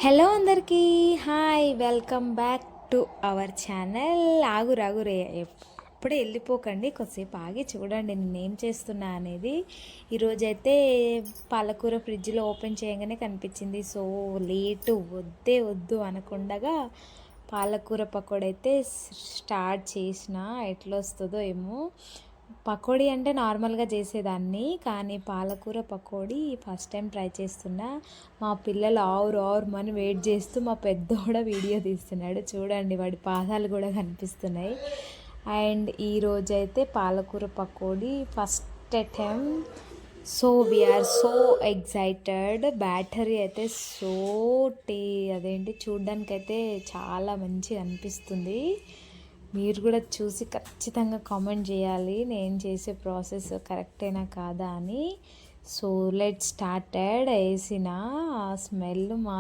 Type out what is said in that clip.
Hello అందరికీ hi welcome back to our channel. ఆగురే అప్పుడే వెళ్ళిపోకండి, కొద్దిసేపు ఆగి చూడండి నేనేం చేస్తున్నా అనేది. ఈరోజైతే పాలకూర ఫ్రిడ్జ్లో ఓపెన్ చేయగానే కనిపించింది. సో లేటు వద్దు అనకుండగా పాలకూర పకోడీ అయితే స్టార్ట్ చేసిన. ఎట్లా వస్తుందో ఏమో. పకోడీ అంటే నార్మల్గా చేసేదాన్ని, కానీ పాలకూర పకోడీ ఫస్ట్ టైం ట్రై చేస్తున్నా. మా పిల్లలు ఆవురు అని వెయిట్ చేస్తూ మా పెద్దోడ వీడియో తీస్తున్నాడు. చూడండి వాడి పాదాలు కూడా కనిపిస్తున్నాయి. అండ్ ఈరోజైతే పాలకూర pakodi first attempt. So we are so excited. Battery అయితే సో అదేంటి చూడ్డానికైతే చాలా మంచిగా అనిపిస్తుంది. మీరు కూడా చూసి ఖచ్చితంగా కామెంట్ చేయాలి నేను చేసే ప్రాసెస్ కరెక్టేనా కాదా అని. So let started. వేసిన ఆ స్మెల్ మా